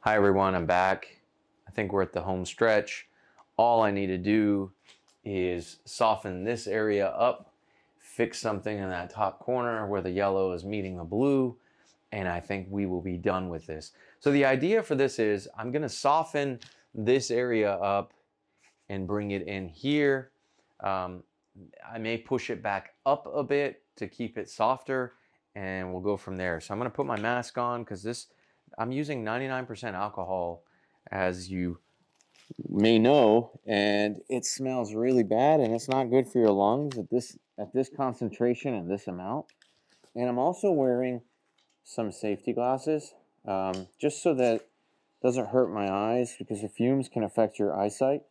Hi everyone, I'm back. I think we're at the home stretch. All I need to do is soften this area up, fix something in that top corner where the yellow is meeting the blue, and I think we will be done with this. So the idea for this is I'm gonna soften this area up and bring it in here. Um, I may push it back up a bit to keep it softer, and we'll go from there. So I'm gonna put my mask on because I'm using 99% alcohol, as you may know, and it smells really bad, and it's not good for your lungs at this concentration and this amount. And I'm also wearing some safety glasses, just so that it doesn't hurt my eyes, because the fumes can affect your eyesight.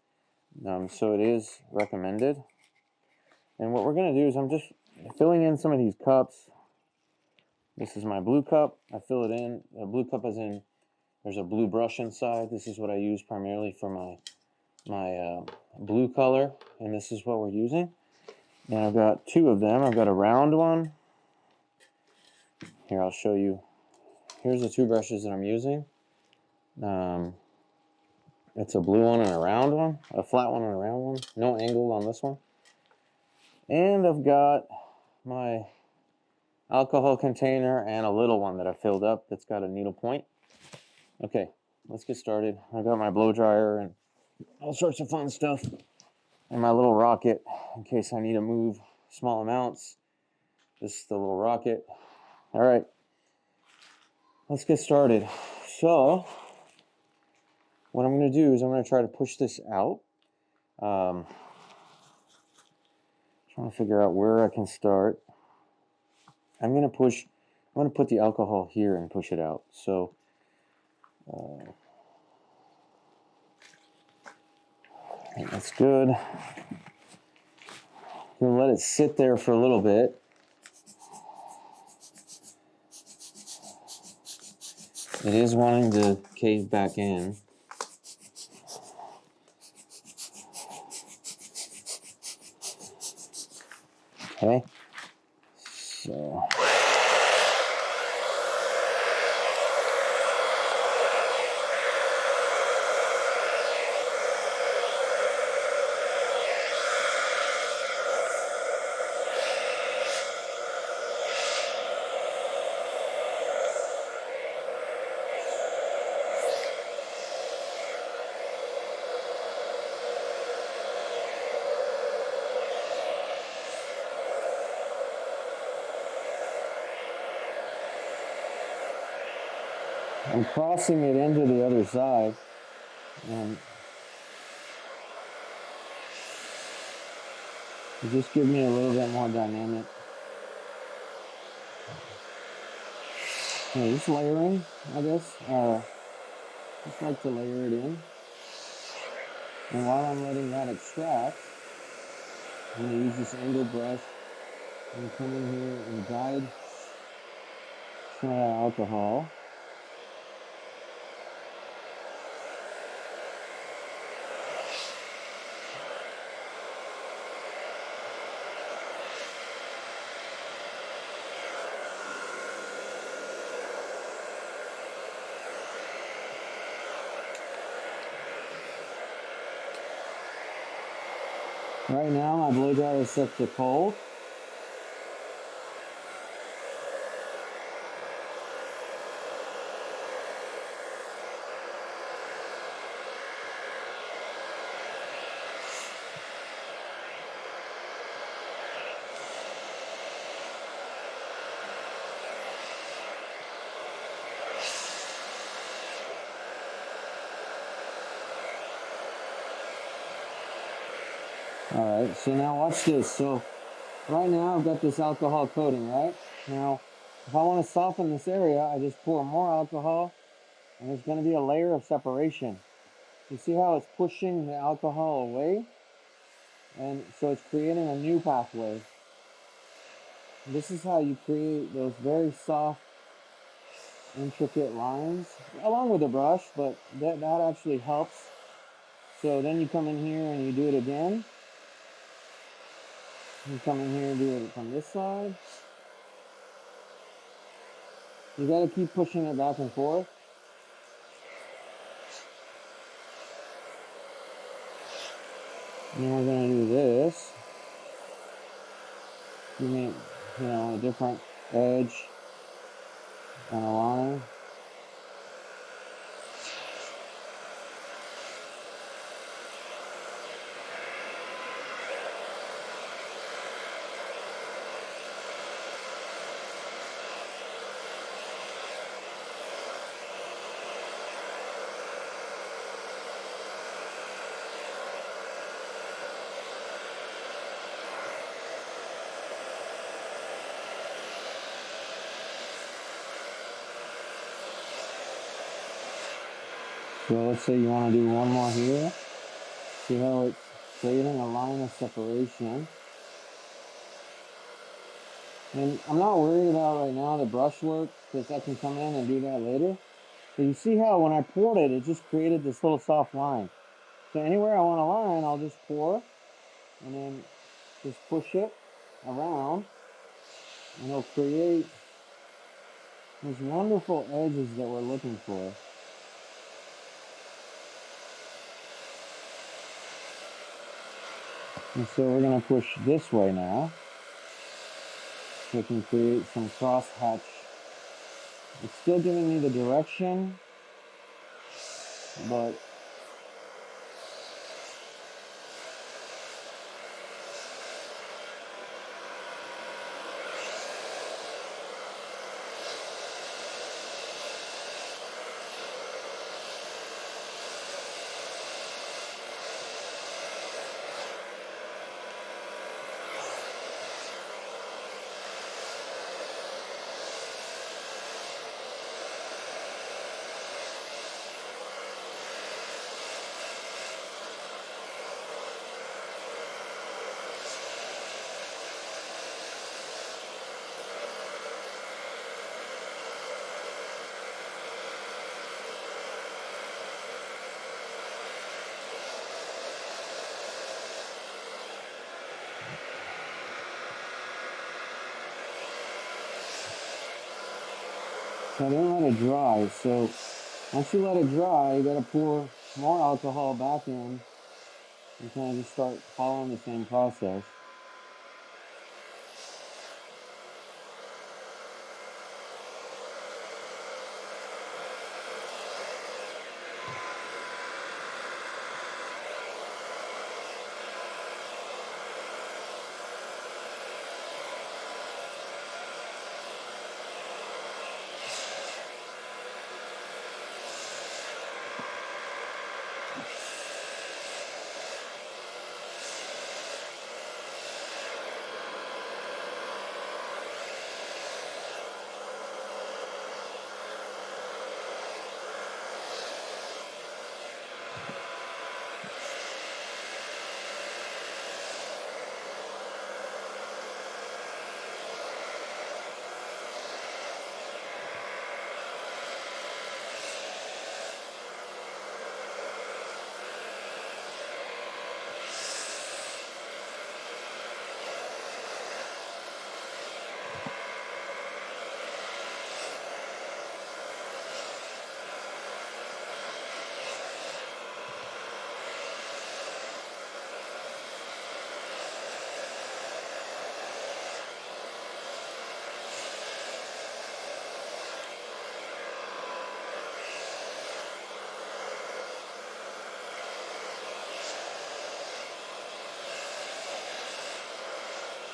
So it is recommended. And what we're going to do is I'm just filling in some of these cups. This is my blue cup. I fill it in. The blue cup is in, there's a blue brush inside. This is what I use primarily for my blue color. And this is what we're using. And I've got two of them. I've got a round one. Here, I'll show you. Here's the two brushes that I'm using. It's a blue one and a round one. A flat one and a round one. No angle on this one. And I've got my alcohol container and a little one that I filled up that's got a needle point. Okay, let's get started. I got my blow dryer and all sorts of fun stuff, and my little rocket in case I need to move small amounts. This is the little rocket. All right, let's get started. So what I'm going to do is I'm going to try to push this out. Trying to figure out where I can start. I'm going to put the alcohol here and push it out. So that's good. I'm going to let it sit there for a little bit. It is wanting to cave back in. Okay. So. I'm crossing it into the other side, and it just gives me a little bit more dynamic. Just layering, I guess. Just like to layer it in. And while I'm letting that extract, I'm going to use this angled brush and come in here and guide some of that alcohol. Right now, my blow dryer is set to cold. Alright, so now watch this. So right now I've got this alcohol coating, right? Now, if I want to soften this area, I just pour more alcohol, and there's going to be a layer of separation. You see how it's pushing the alcohol away? And so it's creating a new pathway. This is how you create those very soft, intricate lines, along with a brush, but that actually helps. So then you come in here and you do it again. You come in here and do it from this side. You got to keep pushing it back and forth. And then we're going to do this. You need, a different edge on a line. So let's say you want to do one more here. See how it's creating a line of separation. And I'm not worried about right now the brushwork because I can come in and do that later. But you see how when I poured it, it just created this little soft line. So anywhere I want a line, I'll just pour and then just push it around and it'll create those wonderful edges that we're looking for. And so we're going to push this way now. So we can create some cross hatch. It's still giving me the direction, but so I didn't let it dry. So once you let it dry, you gotta pour more alcohol back in and kind of just start following the same process.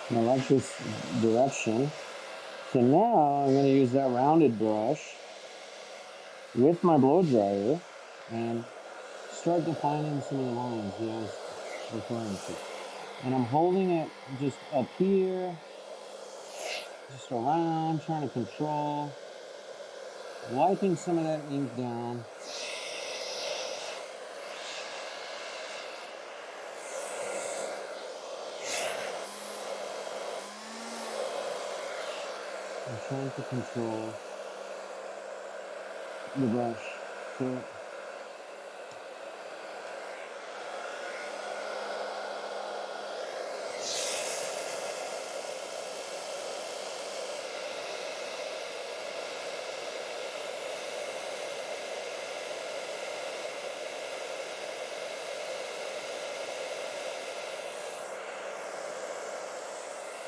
And I like this direction. So now I'm going to use that rounded brush with my blow dryer and start defining some of the lines that I was referring to. And I'm holding it just up here, just around, trying to control, wiping some of that ink down. I'm trying to control the brush. So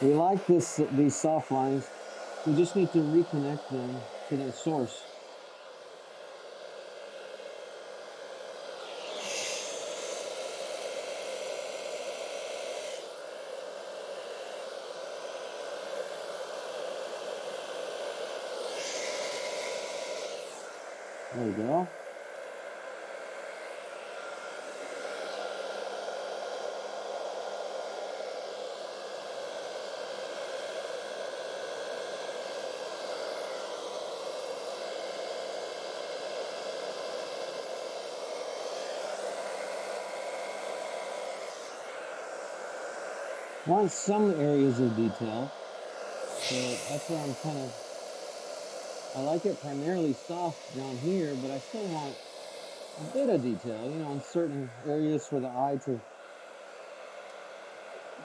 We like these soft lines. We just need to reconnect them to the source. There we go. Want some areas of detail, so that's where I'm kind of, I like it primarily soft down here, but I still want a bit of detail, you know, in certain areas for the eye to,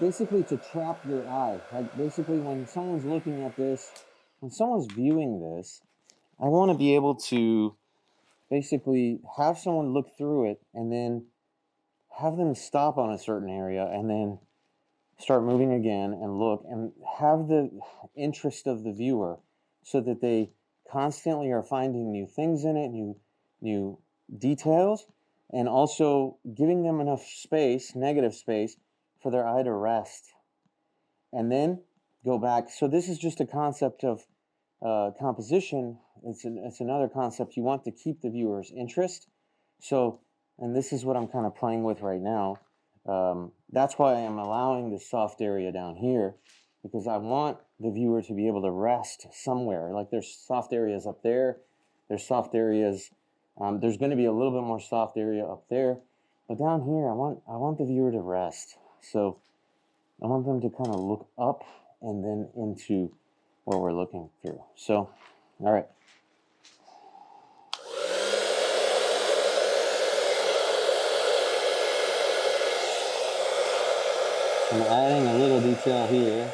basically to trap your eye. Like basically when someone's looking at this, when someone's viewing this, I want to be able to basically have someone look through it and then have them stop on a certain area and then start moving again and look and have the interest of the viewer so that they constantly are finding new things in it, new details, and also giving them enough space, negative space, for their eye to rest. And then go back. So this is just a concept of composition. It's another concept. You want to keep the viewer's interest. So, and this is what I'm kind of playing with right now. That's why I'm allowing this soft area down here, because I want the viewer to be able to rest somewhere. Like there's soft areas up there, there's soft areas, there's going to be a little bit more soft area up there, but down here I want the viewer to rest. So I want them to kind of look up and then into what we're looking through. So, all right. I'm adding a little detail here.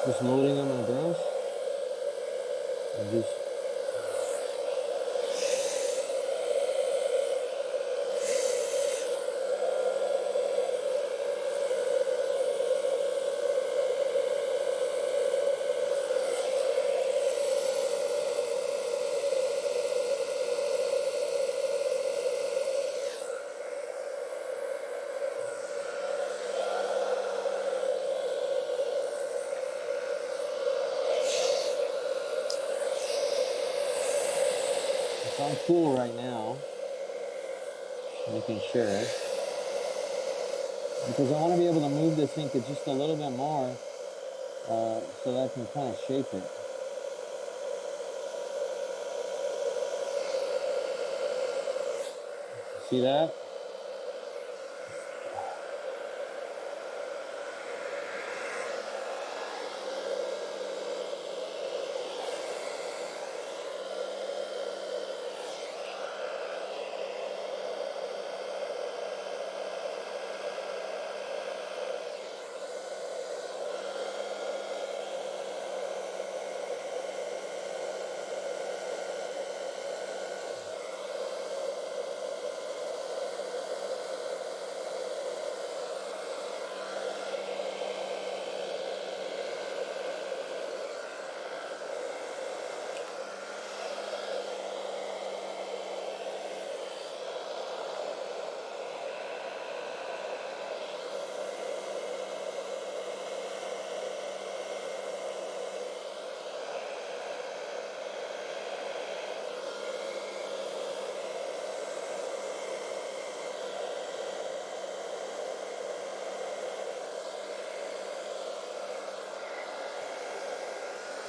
Just loading on my brush and just I'm cool right now, making sure, because I want to be able to move this ink just a little bit more so that I can kind of shape it. See that?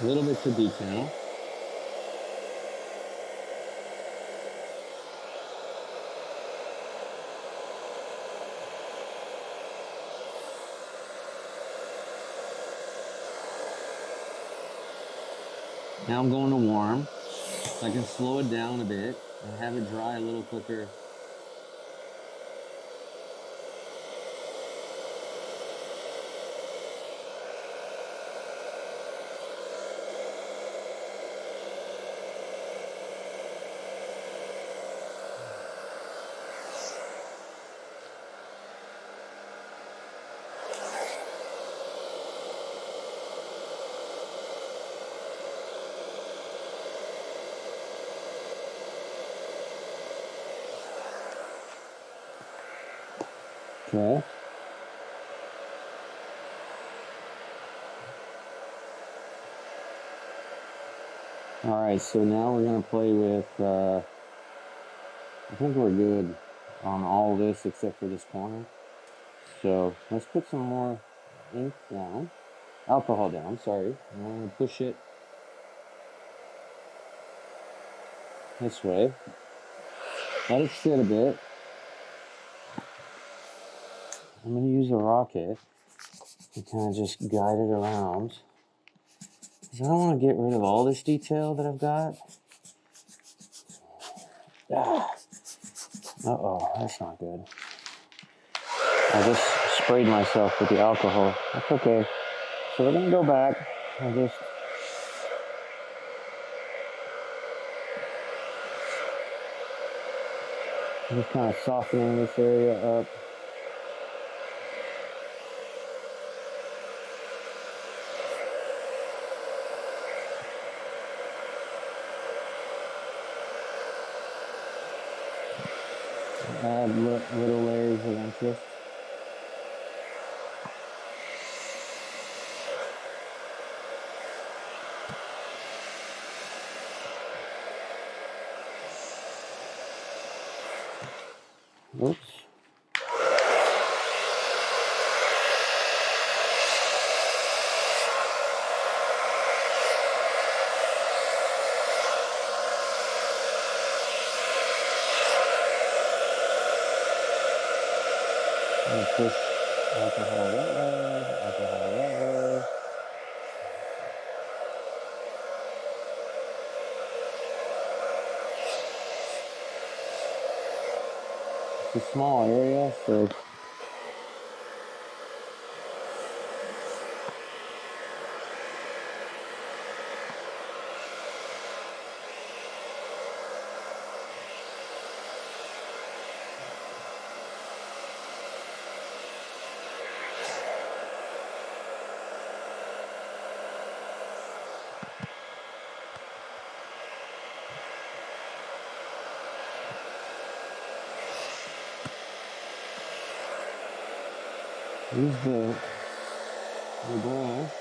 A little bit for detail. Now I'm going to warm. So I can slow it down a bit and have it dry a little quicker. Okay. All right, so now we're gonna play with, I think we're good on all this except for this corner. So let's put some more ink down, alcohol down, sorry. And I'm gonna push it this way. Let it sit a bit. I'm gonna use a rocket to kind of just guide it around. Because I don't want to get rid of all this detail that I've got. Ah. Uh-oh, that's not good. I just sprayed myself with the alcohol. That's okay. So we're gonna go back and just kind of softening this area up. Add little layers of interest. Oops. I'm gonna push alcohol that way, alcohol that way. It's a small area, so use the brush.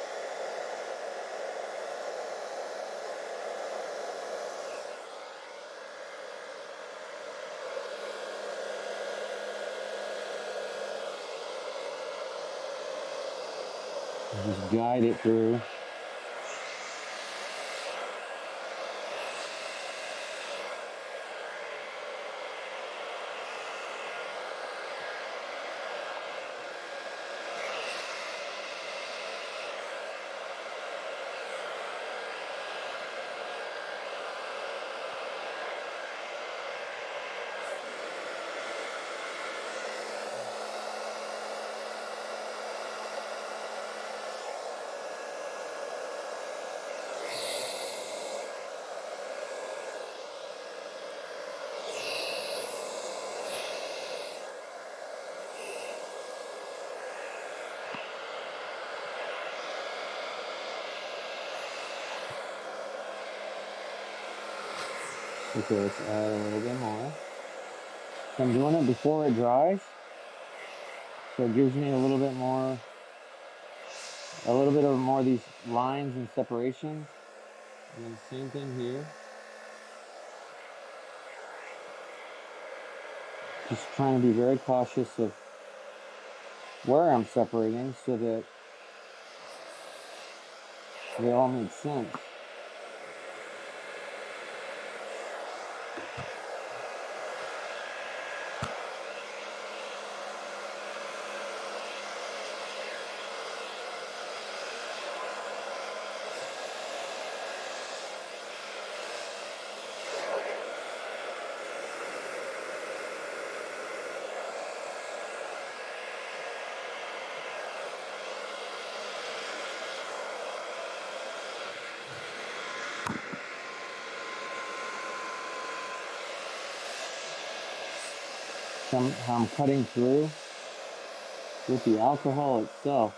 And just guide it through. Okay, let's add a little bit more. So I'm doing it before it dries, so it gives me a little bit more of these lines and separations. And then same thing here. Just trying to be very cautious of where I'm separating so that They all make sense. How I'm cutting through with the alcohol itself.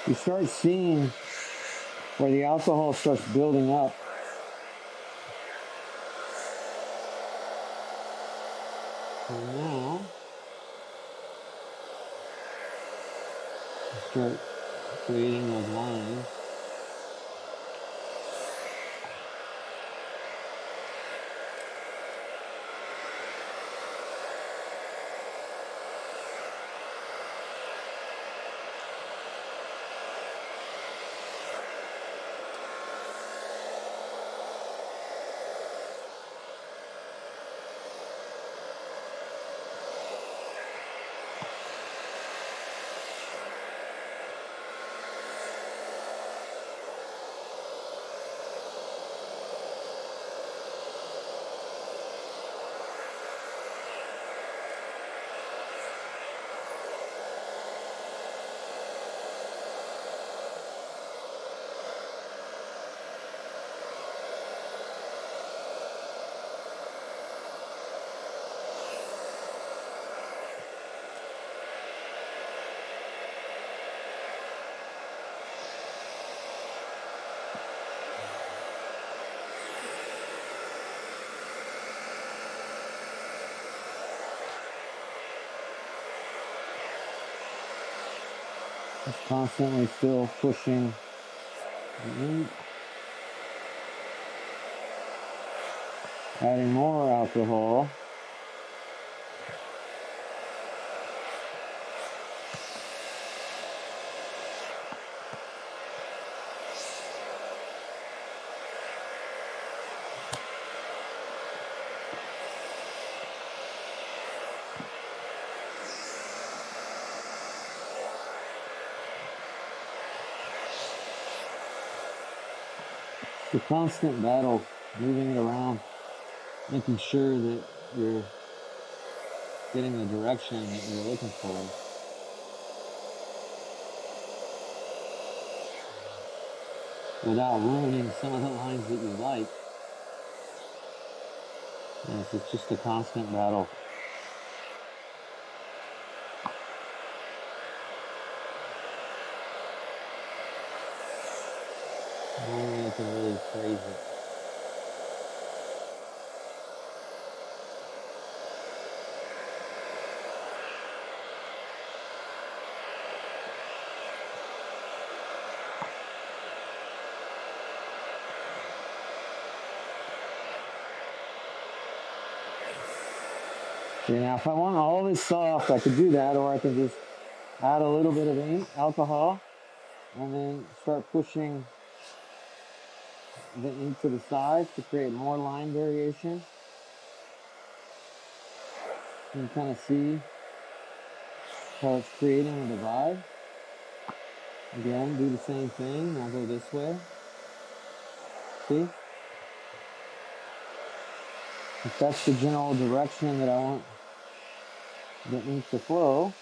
You start seeing where the alcohol starts building up. And now, you start creating those lines. Just constantly still pushing in, adding more alcohol. The constant battle, moving it around, making sure that you're getting the direction that you're looking for. Without ruining some of the lines that you like. Yes, it's just a constant battle. Only I can really phrase it. See, now if I want all this soft, I could do that, or I can just add a little bit of ink, alcohol, and then start pushing the ink to the sides to create more line variation. You can kind of see how it's creating a divide. Again, do the same thing. I'll go this way. See? If that's the general direction that I want the ink to flow,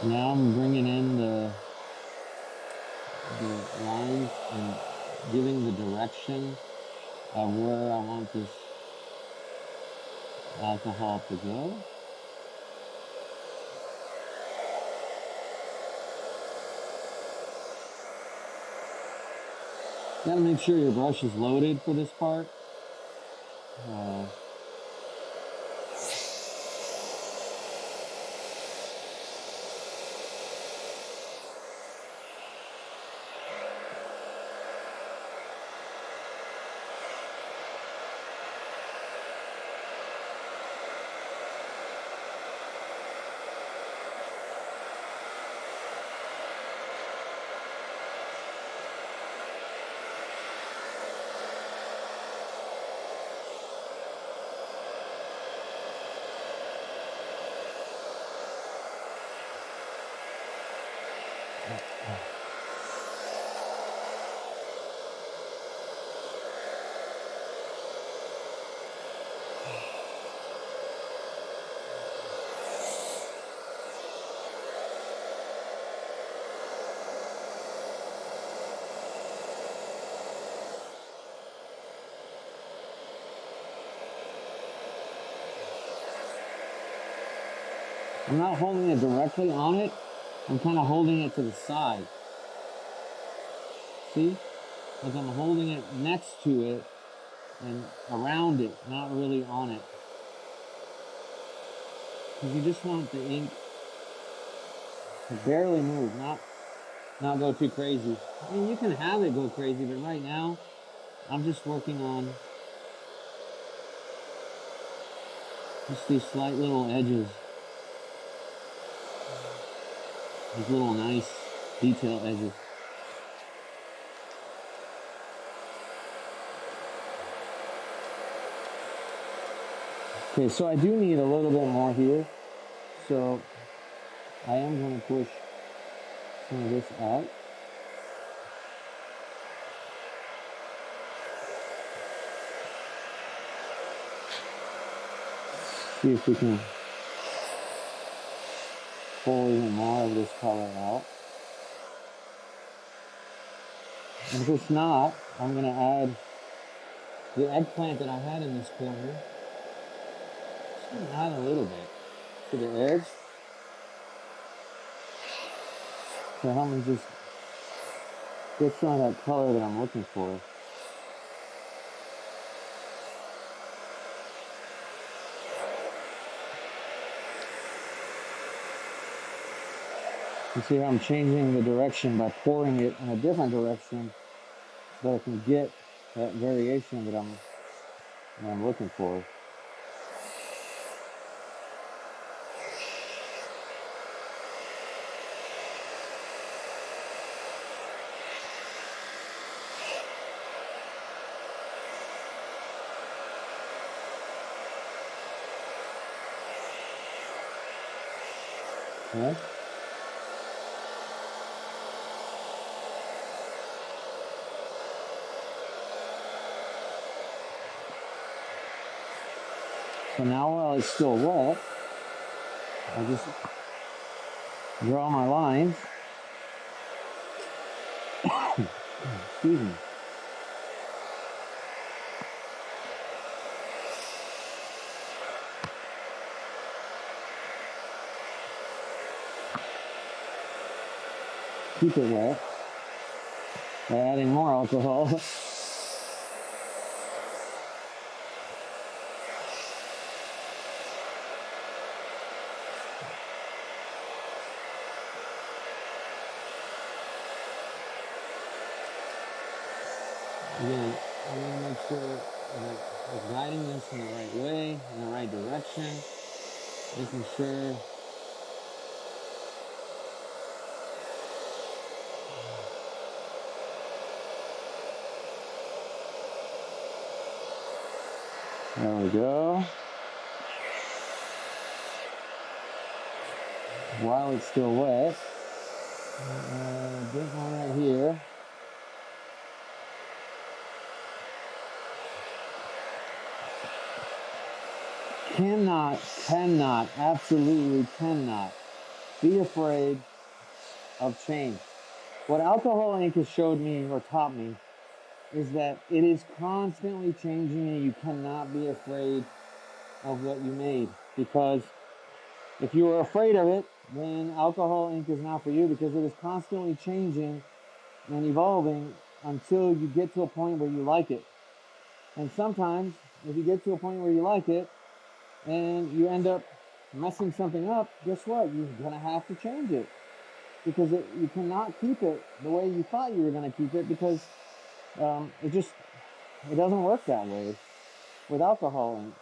now I'm bringing in the lines and giving the direction of where I want this alcohol to go. Gotta make sure your brush is loaded for this part. I'm not holding it directly on it. I'm kind of holding it to the side. See? Like I'm holding it next to it and around it, not really on it. Because you just want the ink to barely move, not go too crazy. I mean, you can have it go crazy, but right now, I'm just working on just these slight little edges. These little nice detail edges. Okay, so I do need a little bit more here. So I am going to push some of this out. See if we can pull even more of this color out. And if it's not, I'm going to add the eggplant that I had in this corner. Just going to add a little bit to the edge to help me just get some of that color that I'm looking for. You see how I'm changing the direction by pouring it in a different direction so that I can get that variation that I'm looking for. Okay. So now while it's still wet, I just draw my lines. Excuse me. Keep it wet by adding more alcohol. Again, I'm going to make sure that we're guiding this in the right way, in the right direction, making sure there we go. While it's still wet, this one right here. Cannot, absolutely cannot be afraid of change. What alcohol ink has showed me or taught me is that it is constantly changing and you cannot be afraid of what you made, because if you are afraid of it, then alcohol ink is not for you, because it is constantly changing and evolving until you get to a point where you like it. And sometimes if you get to a point where you like it and you end up messing something up, guess what? You're gonna have to change it, because you cannot keep it the way you thought you were gonna keep it, because it doesn't work that way with alcohol ink.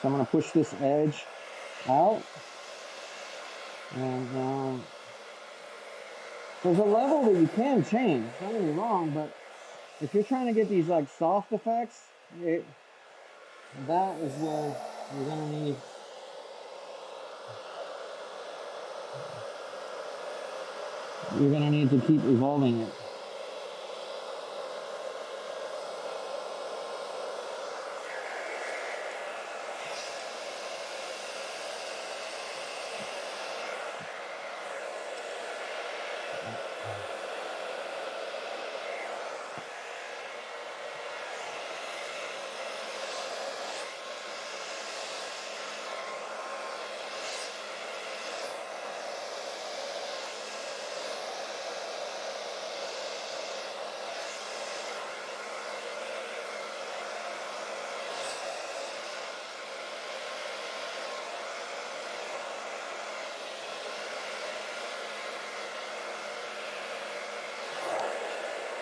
So I'm gonna push this edge out, and there's a level that you can change, don't get me wrong, but if you're trying to get these like soft effects, that is where you're gonna need to keep evolving it.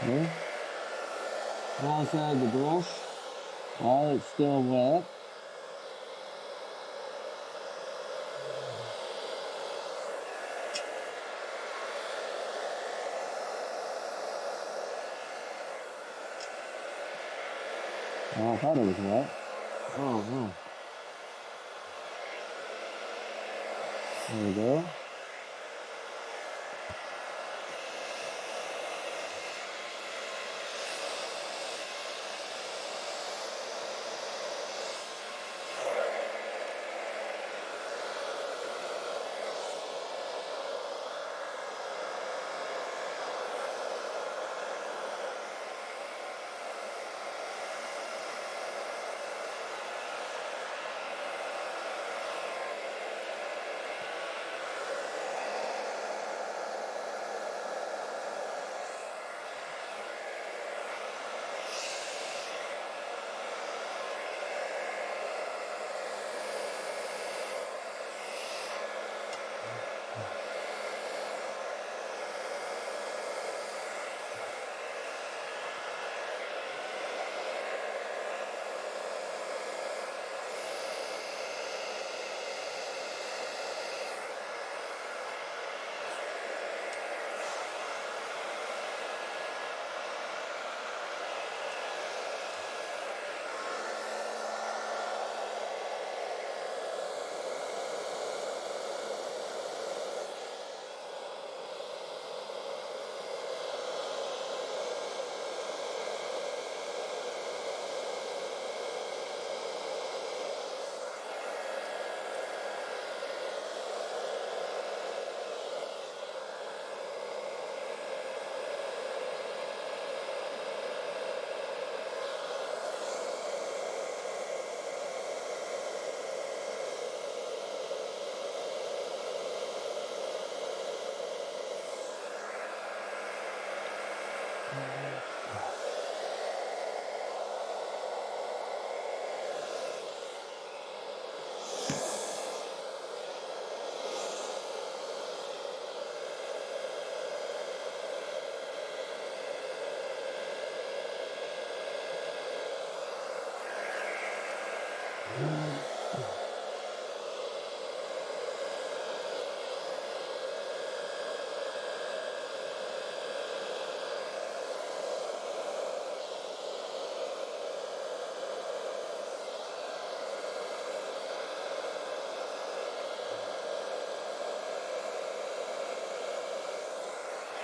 Okay. Now inside the brush, while it's still wet, oh, I thought it was wet. Oh no. There we go.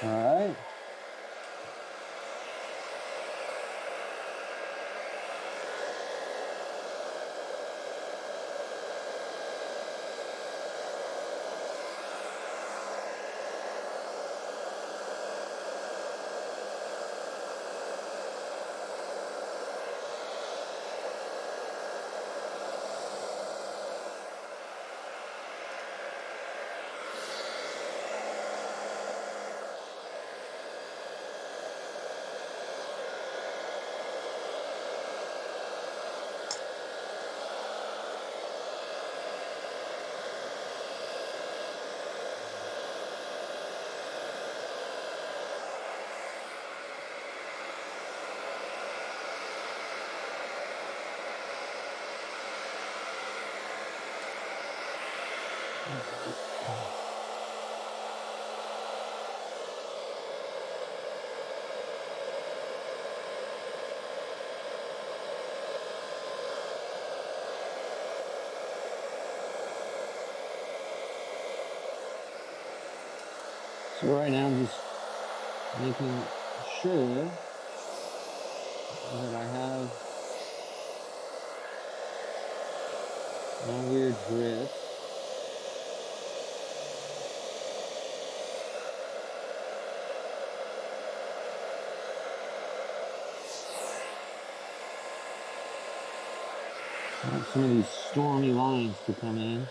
All right. So right now I'm just making sure that I have no weird drift. I want some of these stormy lines to come in.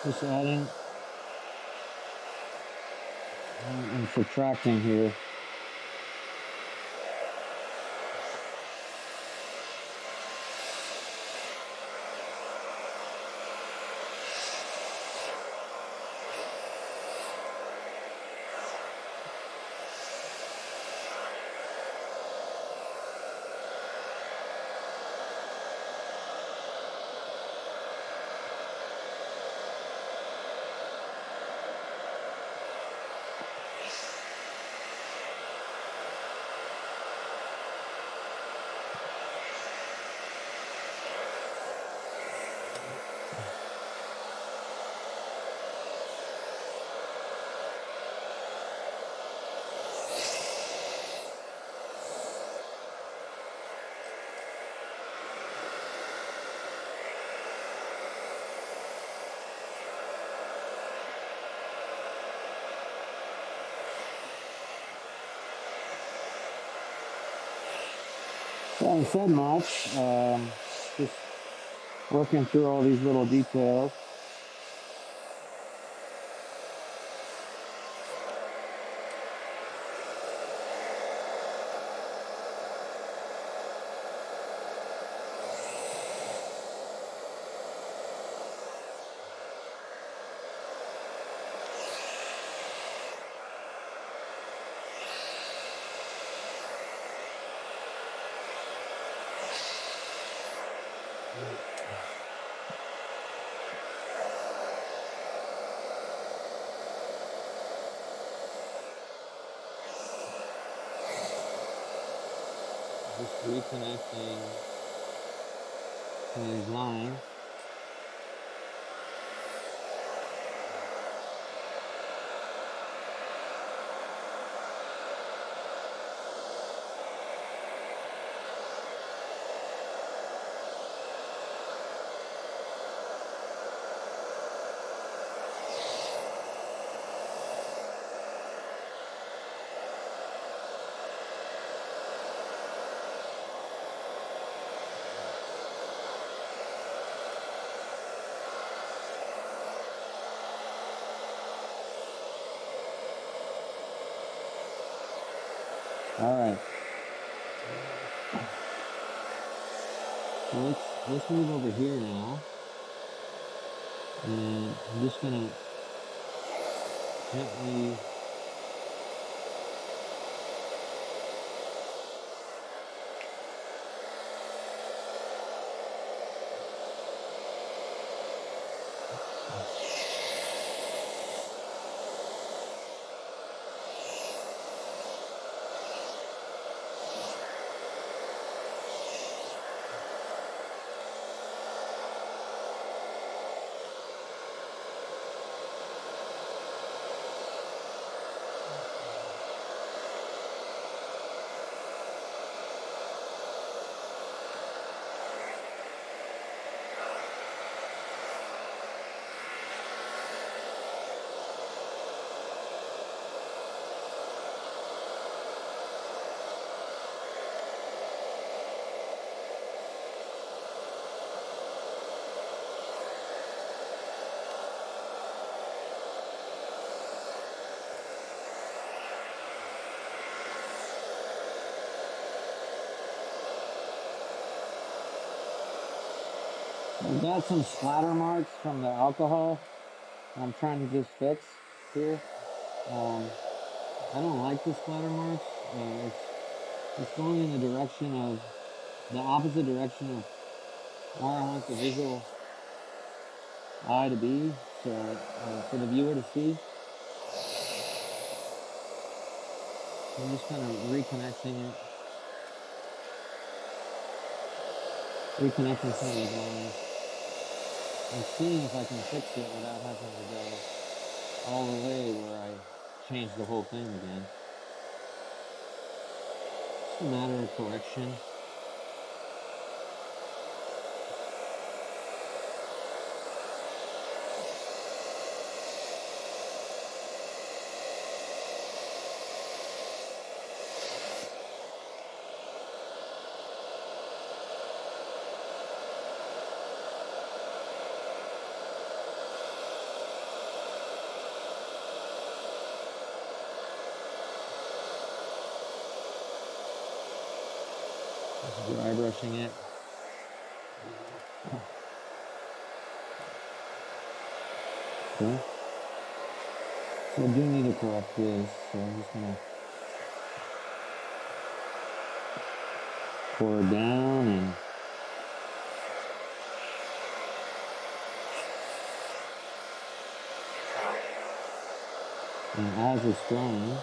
Just adding and subtracting here. I haven't said much, just working through all these little details. Just reconnecting to these lines. All right. So let's move over here now, and I'm just gonna gently. I've got some splatter marks from the alcohol I'm trying to just fix here. I don't like the splatter marks. It's going in the direction of the opposite direction of where I want the visual eye to be. So for the viewer to see, I'm just kind of reconnecting some of these lines and seeing if I can fix it without having to go all the way where I change the whole thing again. It's a matter of correction. Dry brushing it. Okay. So I do need to correct this, so I'm just gonna pour it down and as it's drying,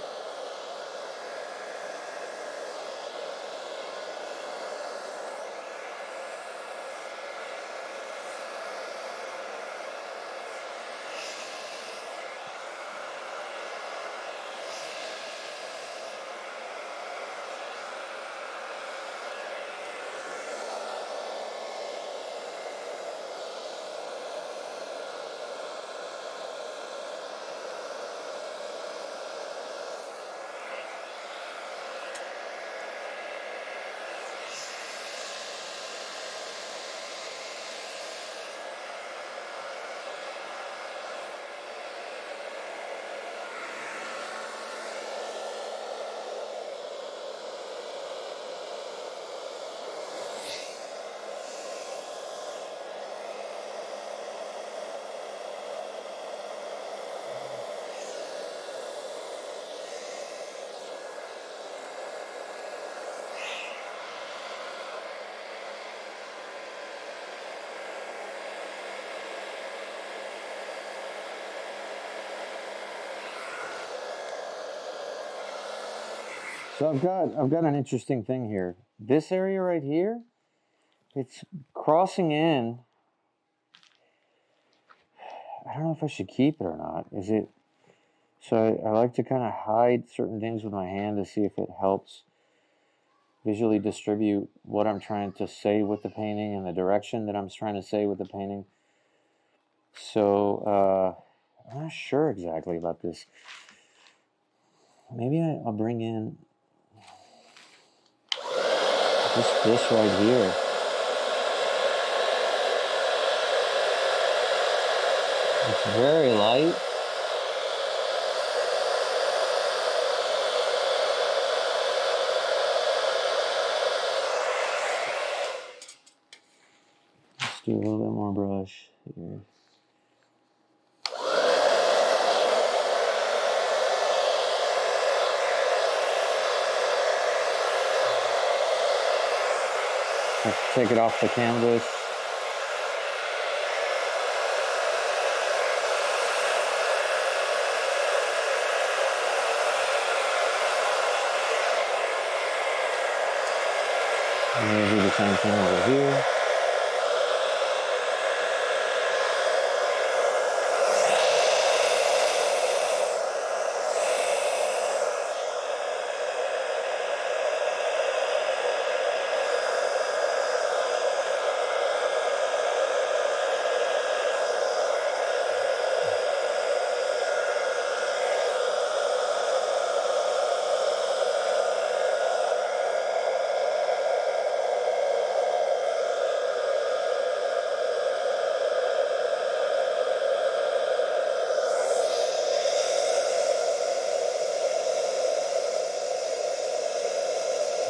So I've got an interesting thing here. This area right here, it's crossing in. I don't know if I should keep it or not. Is it? So I like to kind of hide certain things with my hand to see if it helps visually distribute what I'm trying to say with the painting and the direction that I'm trying to say with the painting. So I'm not sure exactly about this. Maybe I'll bring in this right here. It's very light. Let's do a little bit more brush here. Let's take it off the canvas. And we'll do the same thing over here.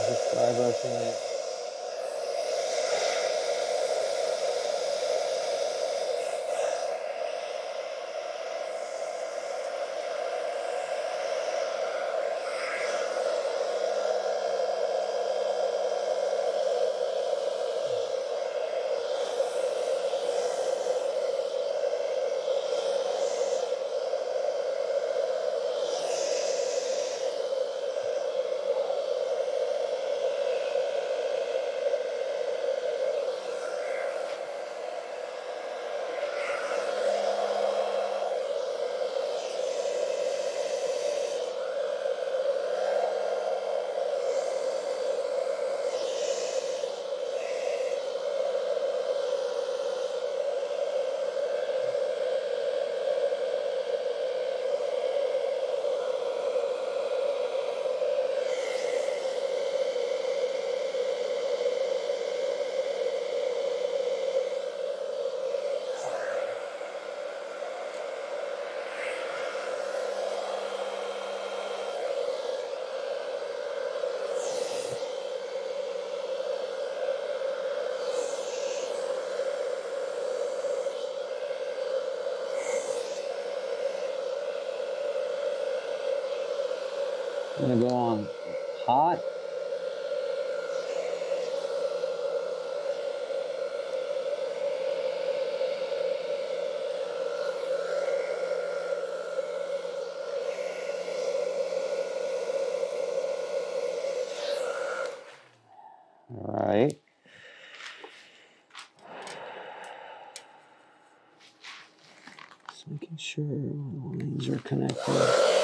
Just dry brushing it. I'm gonna go on hot. All right. Just making sure all the lines are connected.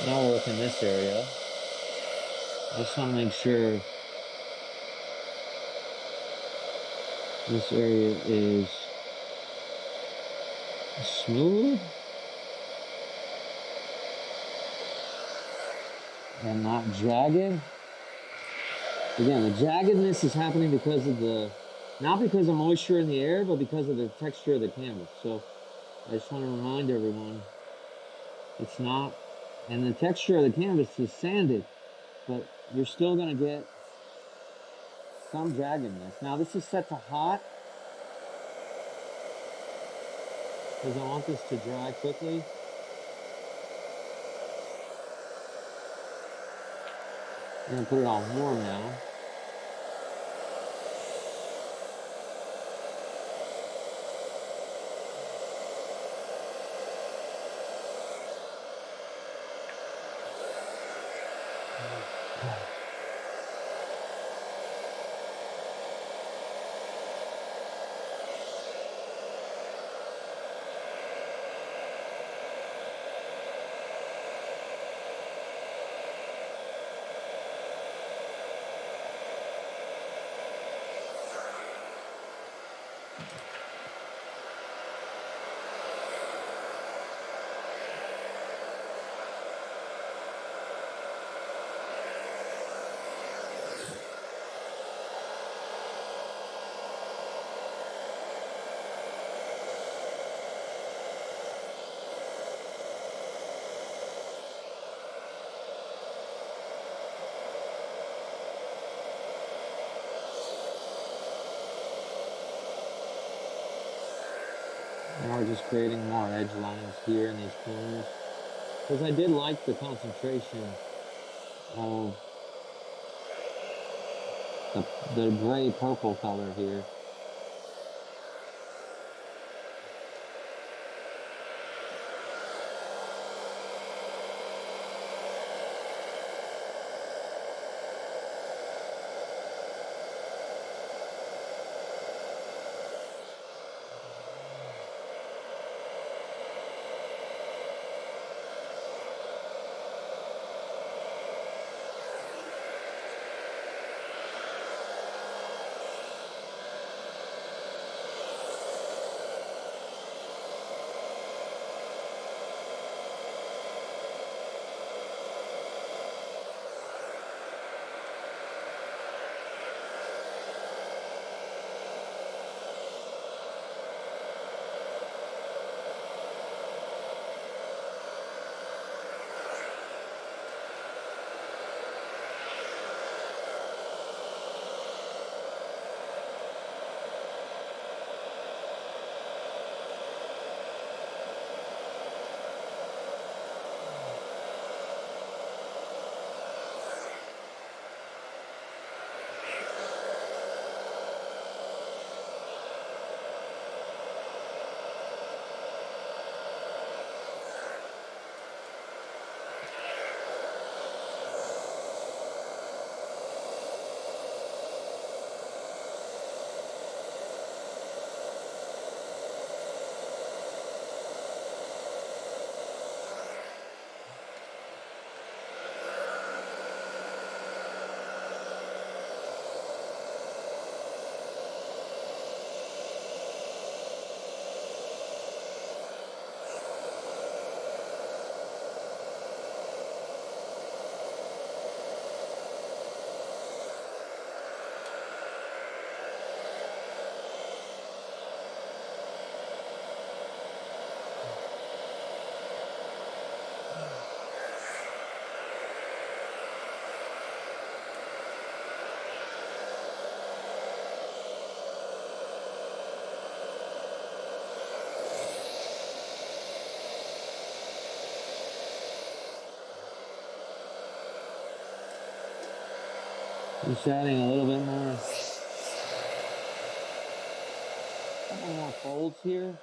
Now we'll work in this area. I just want to make sure this area is smooth and not jagged. Again, the jaggedness is happening because of not because of moisture in the air, but because of the texture of the canvas. So I just want to remind everyone, it's not, and the texture of the canvas is sanded, but you're still going to get some jaggedness. Now this is set to hot, because I want this to dry quickly. I'm gonna put it on warm now. Now we're just creating more edge lines here in these corners. Because I did like the concentration of the gray purple color here. Just adding a little bit more, a couple more folds here.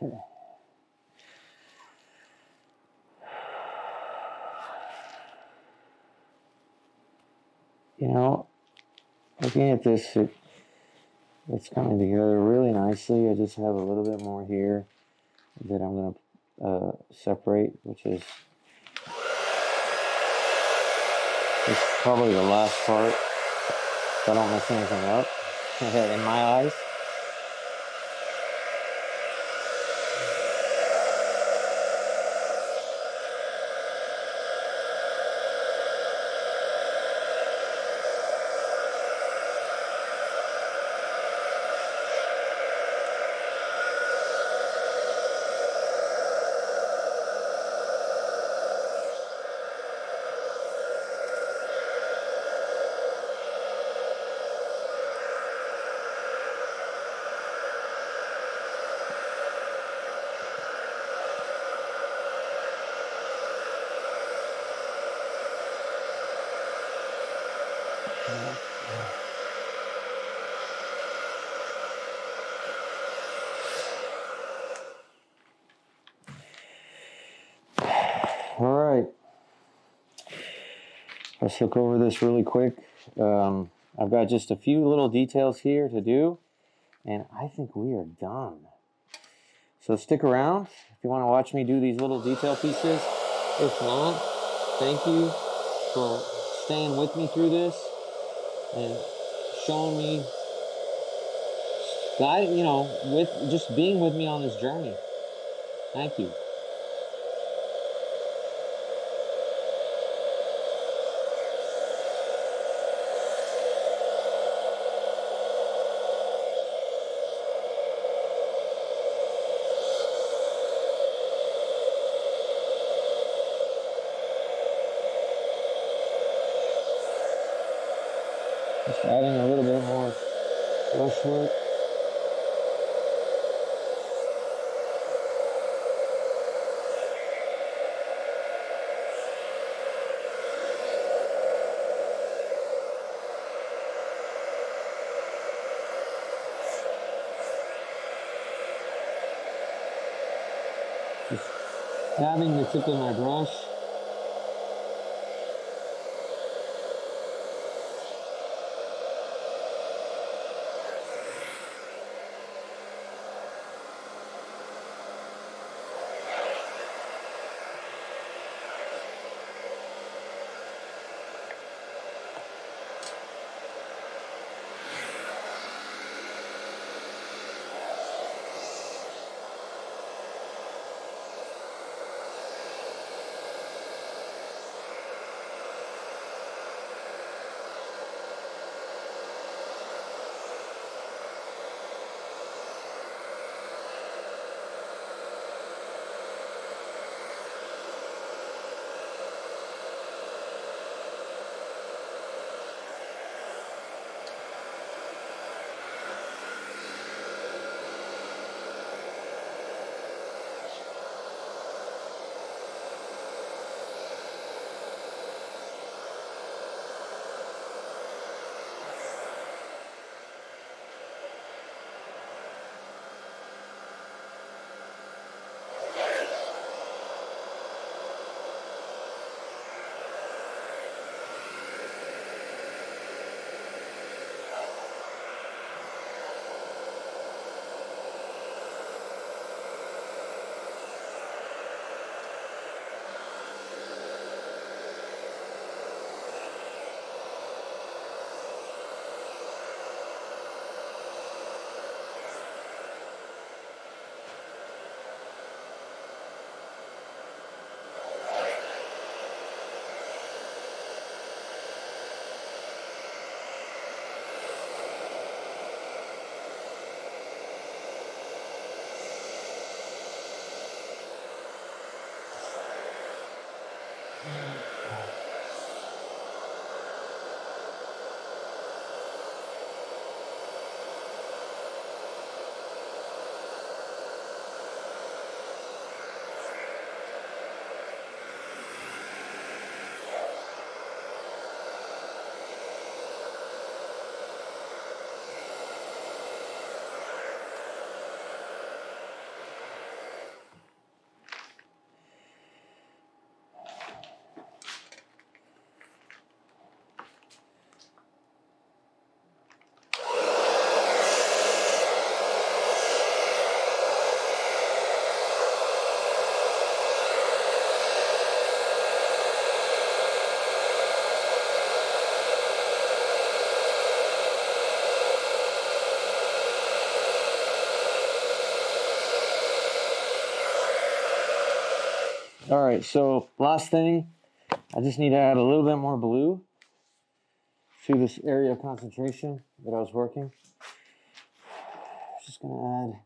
Okay. You know, looking at this, it's coming together really nicely. I just have a little bit more here that I'm going to separate, which is probably the last part, so I don't mess anything up in my eyes. All right. Let's look over this really quick. I've got just a few little details here to do, and I think we are done. So stick around if you want to watch me do these little detail pieces. If not, thank you for staying with me through this and showing me, with just being with me on this journey. Thank you. Just adding a little bit more brushwork. Just dabbing the tip of my brush. All right, so last thing, I just need to add a little bit more blue to this area of concentration that I was working. Just gonna add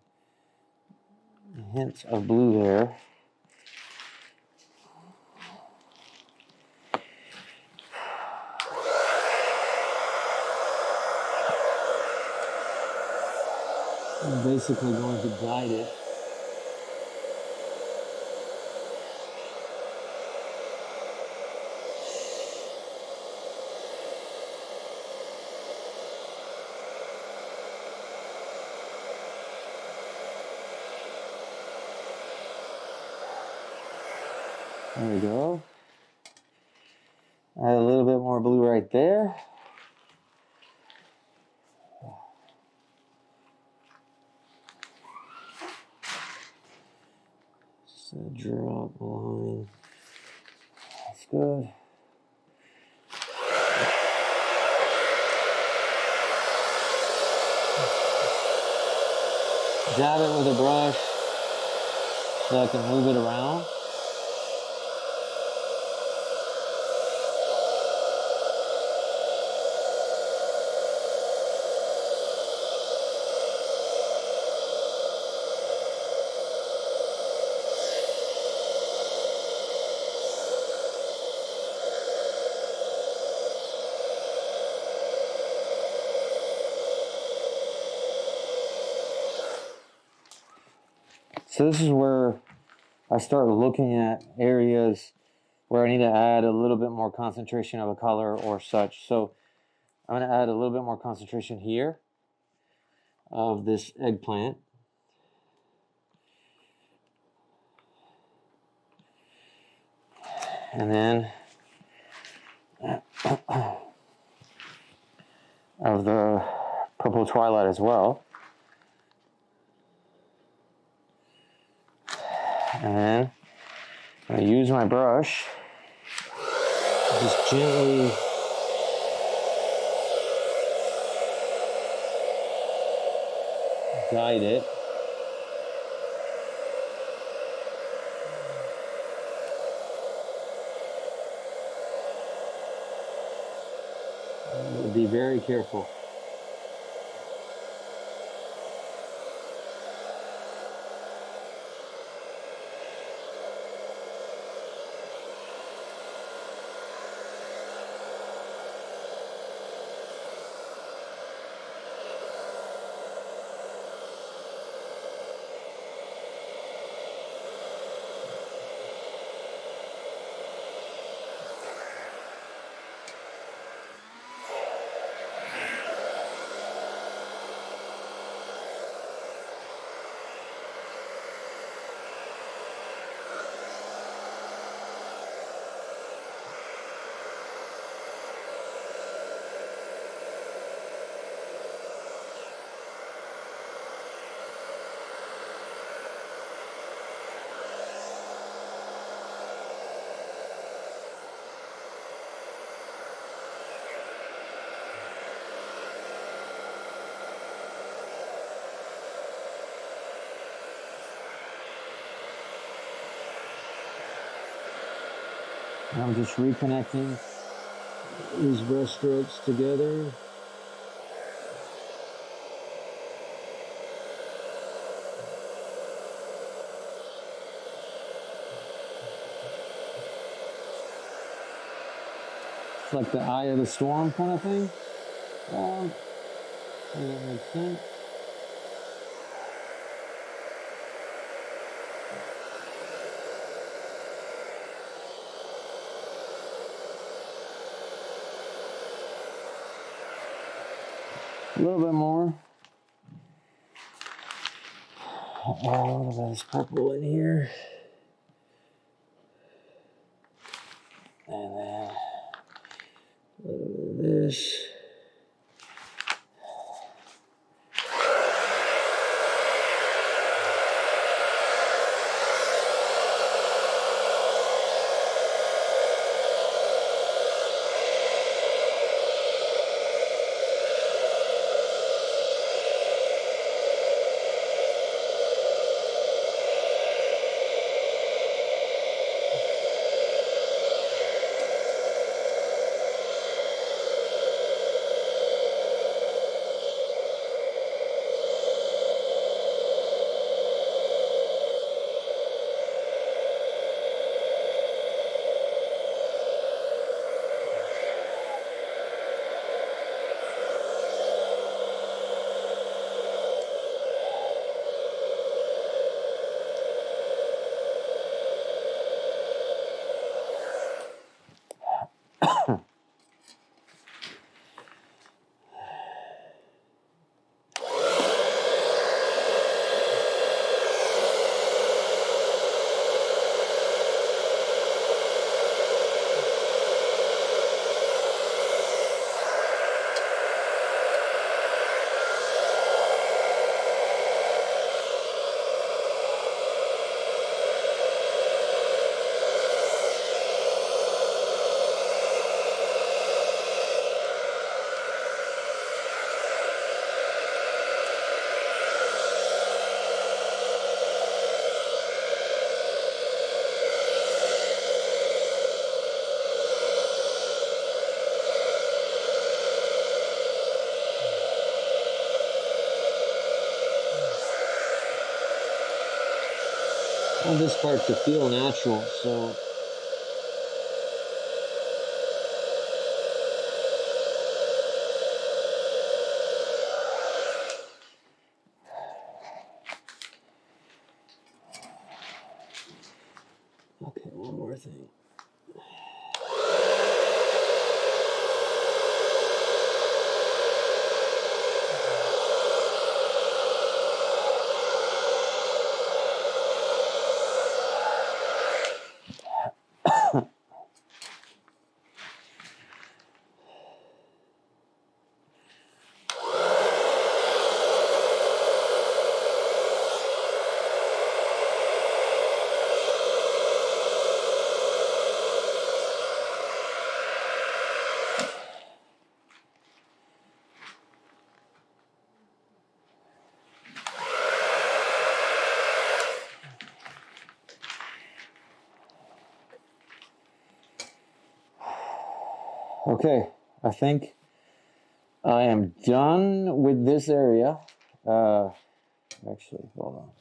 a hint of blue there. I'm basically going to guide it. There we go. Add a little bit more blue right there. Just a drop line. That's good. Dab it with a brush so I can move it around. So this is where I start looking at areas where I need to add a little bit more concentration of a color or such. So I'm going to add a little bit more concentration here of this eggplant. And then of the purple twilight as well. And then I'm going to use my brush, just gently guide it. Be very careful. I'm just reconnecting these brush strokes together. It's like the eye of the storm kind of thing. Does that make sense? A little bit more. Add a little bit of this purple in here. And then a little bit of this. want this part to feel natural, so okay, one more thing. Okay, I think I am done with this area. Actually, hold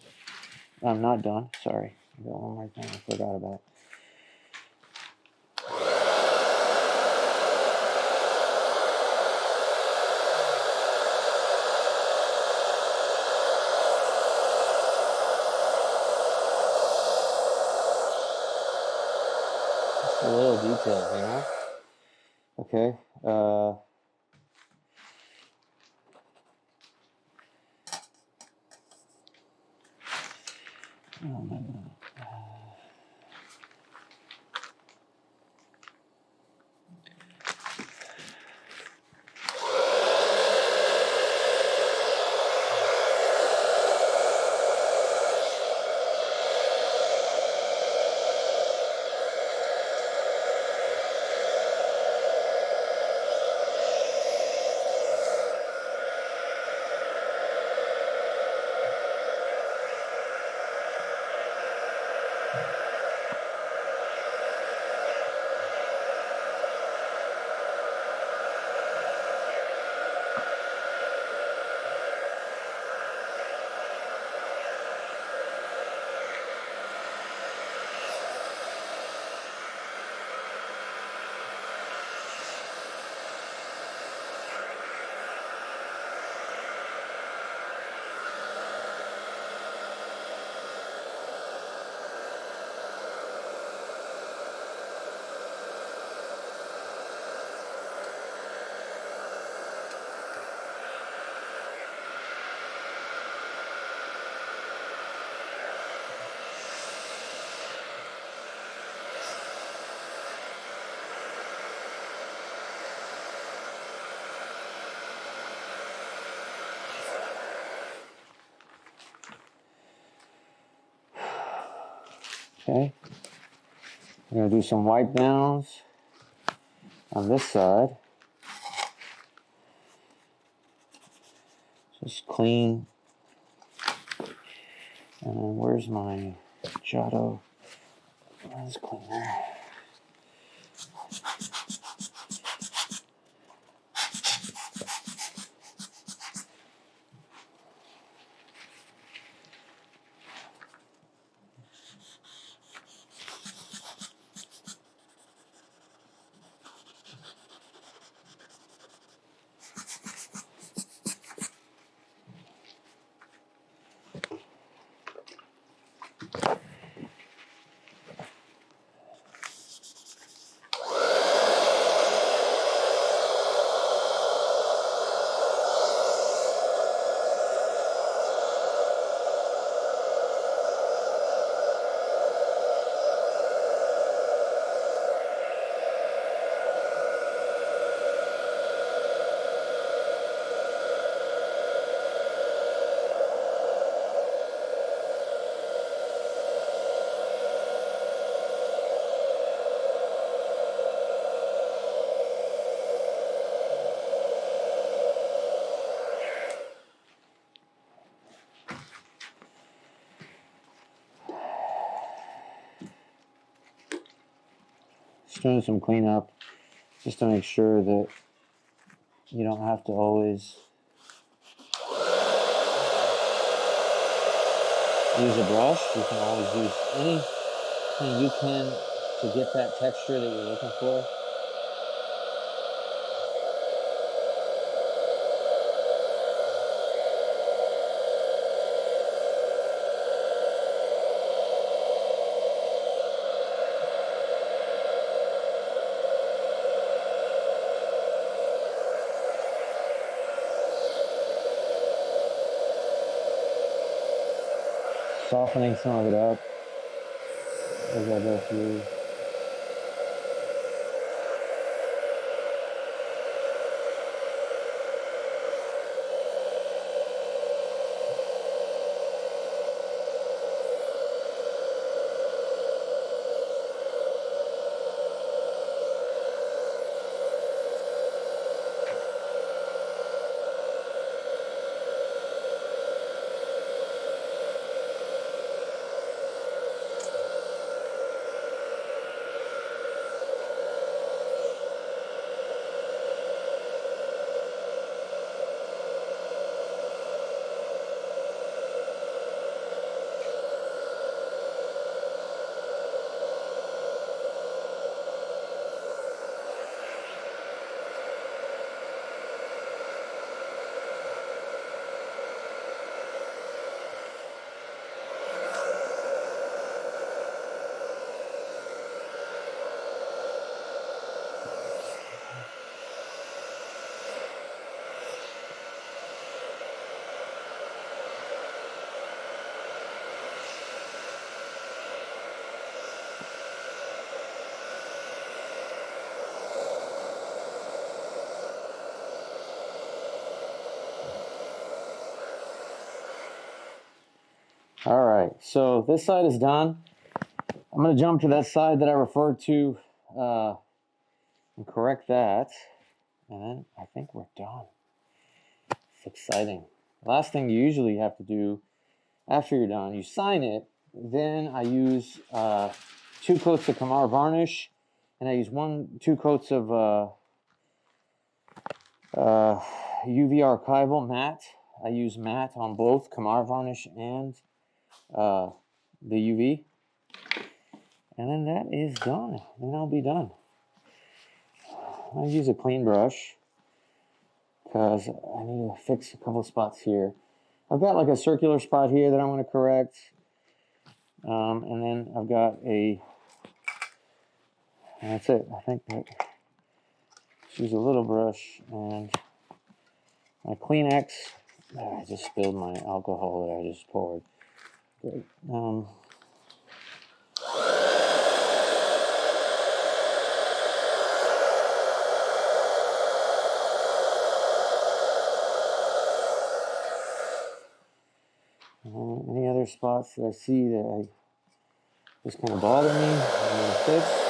on. I'm not done. Sorry. I got one more thing I forgot about. Just a little detail, you know? Okay. Oh my God. Okay. I'm going to do some wipe downs on this side. Just clean. And then where's my Giotto lens cleaner? Just doing some cleanup just to make sure that you don't have to always use a brush. You can always use anything you can to get that texture that you're looking for. Softening some of it up as I go through. All right, so this side is done. I'm going to jump to that side that I referred to and correct that. And then I think we're done. It's exciting. Last thing you usually have to do after you're done, you sign it. Then I use 2 coats of Kamar varnish, and I use 2 coats of UV archival matte. I use matte on both Kamar varnish and the UV. And then that is done. Then I'll be done. I use a clean brush because I need to fix a couple spots here. I've got like a circular spot here that I want to correct. And then I've got and that's it. I think that use a little brush and my Kleenex. I just spilled my alcohol that I just poured. Great. Any other spots that I see that just kind of bother me, I'm going to fix.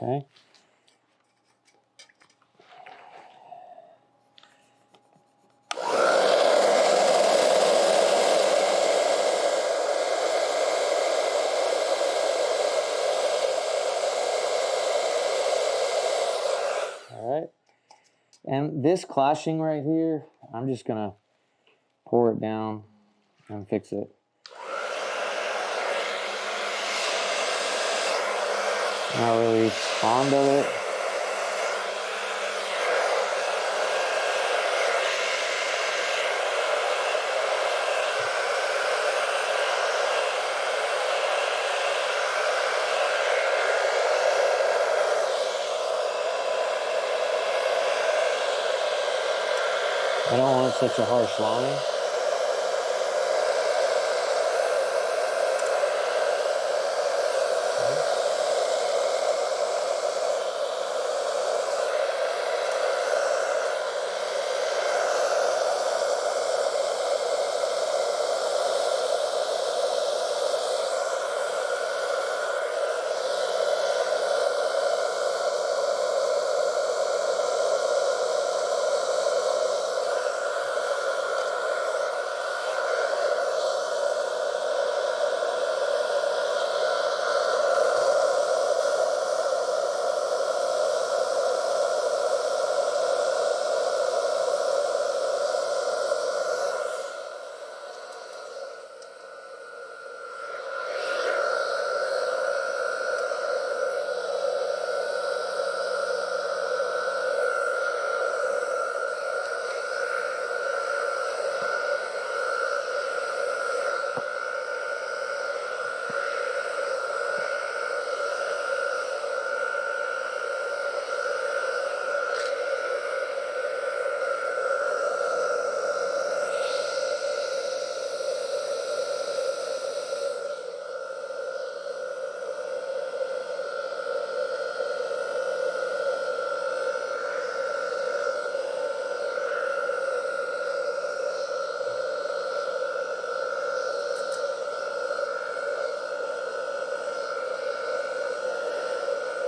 Okay. All right. And this clashing right here, I'm just going to pour it down and fix it. Not really fond of it. I don't want such a harsh line.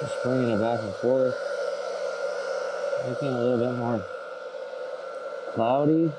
Just bringing it back and forth, making it a little bit more cloudy.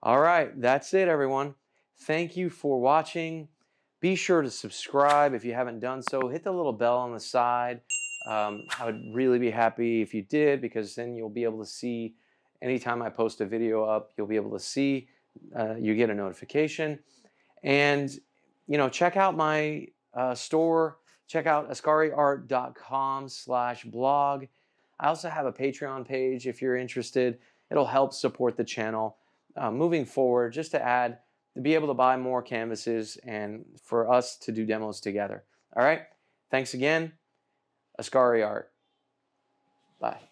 All right, that's it, everyone. Thank you for watching. Be sure to subscribe if you haven't done so. Hit the little bell on the side. I would really be happy if you did, because then you'll be able to see anytime I post a video up, you'll be able to see, you get a notification. And, check out my store. Check out askariart.com/blog. I also have a Patreon page if you're interested. It'll help support the channel moving forward, just to be able to buy more canvases and for us to do demos together. All right. Thanks again. Askari Art. Bye.